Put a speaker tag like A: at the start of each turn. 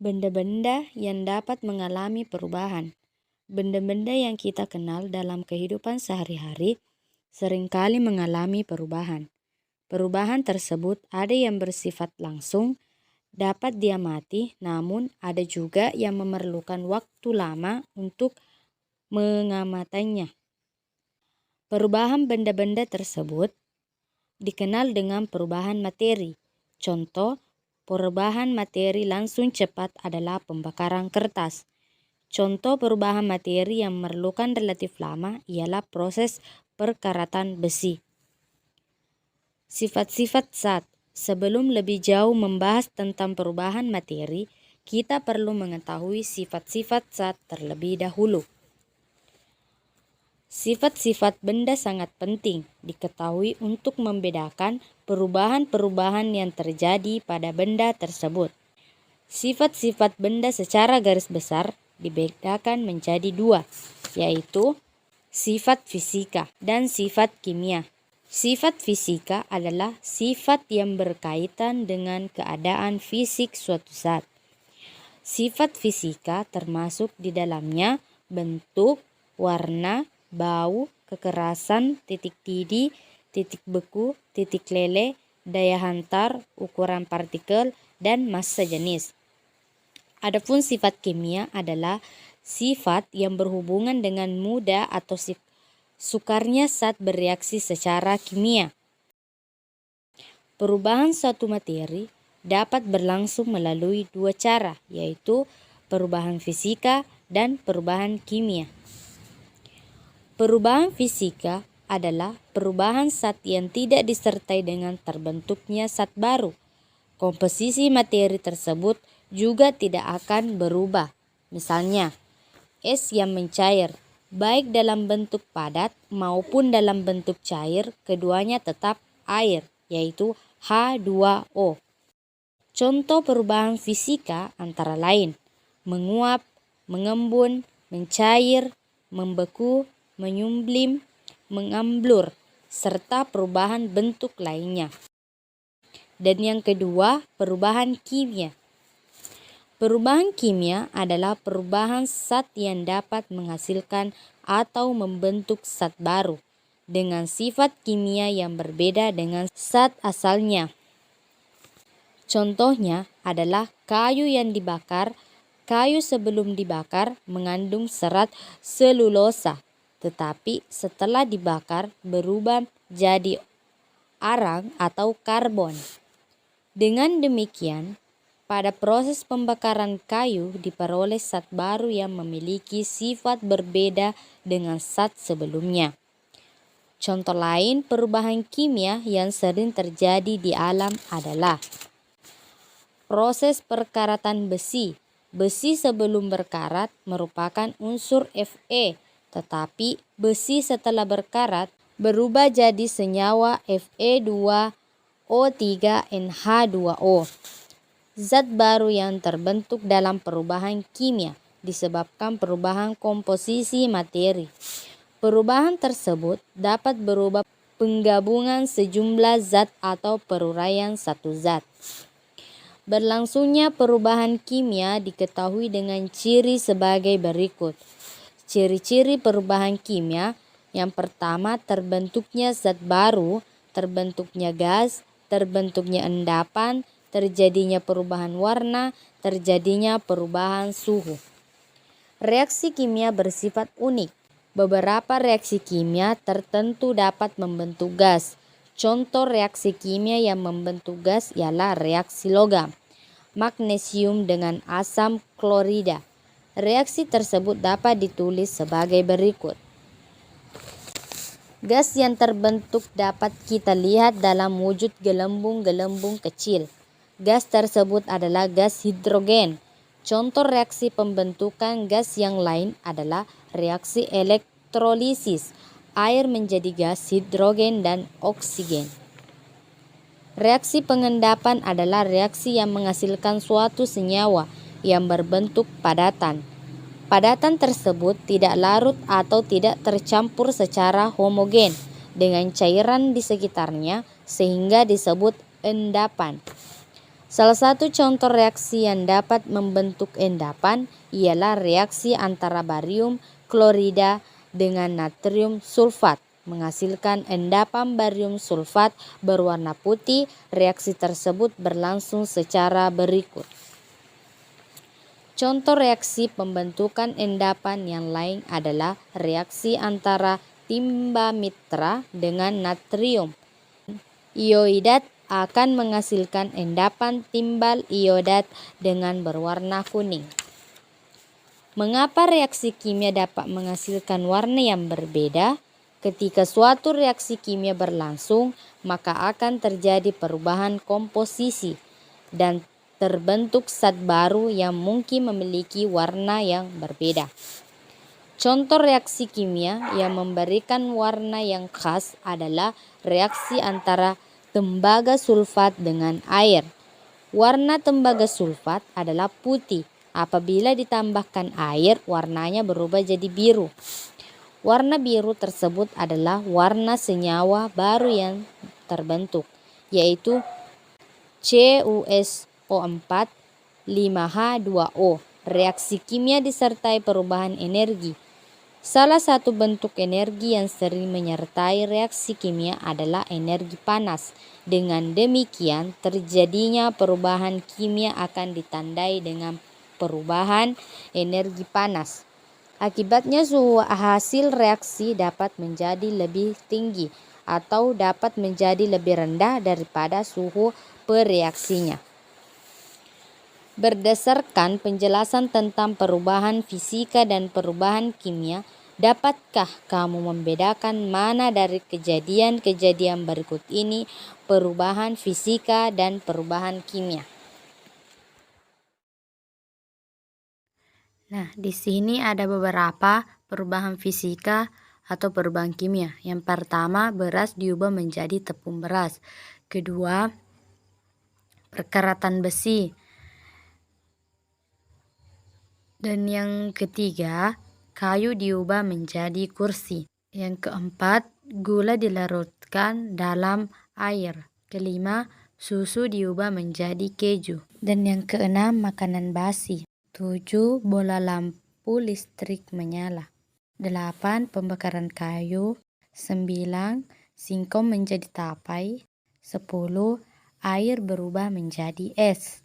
A: Benda-benda yang dapat mengalami perubahan. Benda-benda yang kita kenal dalam kehidupan sehari-hari seringkali mengalami perubahan. Perubahan tersebut ada yang bersifat langsung, dapat diamati, namun ada juga yang memerlukan waktu lama untuk mengamatinya. Perubahan benda-benda tersebut dikenal dengan perubahan materi. Contoh, perubahan materi langsung cepat adalah pembakaran kertas. Contoh perubahan materi yang memerlukan relatif lama ialah proses perkaratan besi. Sifat-sifat zat. Sebelum lebih jauh membahas tentang perubahan materi, kita perlu mengetahui sifat-sifat zat terlebih dahulu. Sifat-sifat benda sangat penting diketahui untuk membedakan perubahan-perubahan yang terjadi pada benda tersebut. Sifat-sifat benda secara garis besar dibedakan menjadi dua, yaitu sifat fisika dan sifat kimia. Sifat fisika adalah sifat yang berkaitan dengan keadaan fisik suatu zat. Sifat fisika termasuk di dalamnya bentuk, warna, bau, kekerasan, titik didih, titik beku, titik leleh, daya hantar, ukuran partikel, dan massa jenis. Adapun sifat kimia adalah sifat yang berhubungan dengan mudah atau sukarnya zat bereaksi secara kimia. Perubahan suatu materi dapat berlangsung melalui dua cara, yaitu perubahan fisika dan perubahan kimia. Perubahan fisika adalah perubahan zat yang tidak disertai dengan terbentuknya zat baru. Komposisi materi tersebut juga tidak akan berubah. Misalnya, es yang mencair, baik dalam bentuk padat maupun dalam bentuk cair, keduanya tetap air, yaitu H2O. Contoh perubahan fisika antara lain menguap, mengembun, mencair, membeku, menyumblim, mengamblur, serta perubahan bentuk lainnya. Dan yang kedua, perubahan kimia. Perubahan kimia adalah perubahan zat yang dapat menghasilkan atau membentuk zat baru dengan sifat kimia yang berbeda dengan zat asalnya. Contohnya adalah kayu yang dibakar. Kayu sebelum dibakar mengandung serat selulosa, tetapi setelah dibakar berubah jadi arang atau karbon. Dengan demikian, pada proses pembakaran kayu diperoleh zat baru yang memiliki sifat berbeda dengan zat sebelumnya. Contoh lain perubahan kimia yang sering terjadi di alam adalah proses perkaratan besi. Besi sebelum berkarat merupakan unsur Fe, tetapi besi setelah berkarat berubah jadi senyawa Fe2O3NH2O. Zat baru yang terbentuk dalam perubahan kimia disebabkan perubahan komposisi materi. Perubahan tersebut dapat berubah penggabungan sejumlah zat atau peruraian satu zat. Berlangsungnya perubahan kimia diketahui dengan ciri sebagai berikut. Ciri-ciri perubahan kimia: yang pertama, terbentuknya zat baru, terbentuknya gas, terbentuknya endapan, terjadinya perubahan warna, terjadinya perubahan suhu. Reaksi kimia bersifat unik. Beberapa reaksi kimia tertentu dapat membentuk gas. Contoh reaksi kimia yang membentuk gas ialah reaksi logam, magnesium dengan asam klorida. Reaksi tersebut dapat ditulis sebagai berikut. Gas yang terbentuk dapat kita lihat dalam wujud gelembung-gelembung kecil. Gas tersebut adalah gas hidrogen. Contoh reaksi pembentukan gas yang lain adalah reaksi elektrolisis. Air menjadi gas hidrogen dan oksigen. Reaksi pengendapan adalah reaksi yang menghasilkan suatu senyawa yang berbentuk padatan. Padatan tersebut tidak larut atau tidak tercampur secara homogen dengan cairan di sekitarnya sehingga disebut endapan. Salah satu contoh reaksi yang dapat membentuk endapan ialah reaksi antara barium klorida dengan natrium sulfat menghasilkan endapan barium sulfat berwarna putih. Reaksi tersebut berlangsung secara berikut. Contoh reaksi pembentukan endapan yang lain adalah reaksi antara timba mitra dengan natrium iodat akan menghasilkan endapan timbal iodat dengan berwarna kuning. Mengapa reaksi kimia dapat menghasilkan warna yang berbeda? Ketika suatu reaksi kimia berlangsung, maka akan terjadi perubahan komposisi dan terbentuk zat baru yang mungkin memiliki warna yang berbeda. Contoh reaksi kimia yang memberikan warna yang khas adalah reaksi antara tembaga sulfat dengan air. Warna tembaga sulfat adalah putih. Apabila ditambahkan air, warnanya berubah jadi biru. Warna biru tersebut adalah warna senyawa baru yang terbentuk, yaitu CuSO4 5H2O. Reaksi kimia disertai perubahan energi. Salah satu bentuk energi yang sering menyertai reaksi kimia adalah energi panas. Dengan demikian, terjadinya perubahan kimia akan ditandai dengan perubahan energi panas. Akibatnya suhu hasil reaksi dapat menjadi lebih tinggi atau dapat menjadi lebih rendah daripada suhu pereaksinya. Berdasarkan penjelasan tentang perubahan fisika dan perubahan kimia, dapatkah kamu membedakan mana dari kejadian-kejadian berikut ini perubahan fisika dan perubahan kimia? Nah, di sini ada beberapa perubahan fisika atau perubahan kimia. Yang pertama, beras diubah menjadi tepung beras. Kedua, perkaratan besi. Dan yang ketiga, kayu diubah menjadi kursi. Yang keempat, gula dilarutkan dalam air. Kelima, susu diubah menjadi keju. Dan yang keenam, makanan basi. 7, bola lampu listrik menyala. 8, pembakaran kayu. 9, singkong menjadi tapai. 10, air berubah menjadi es.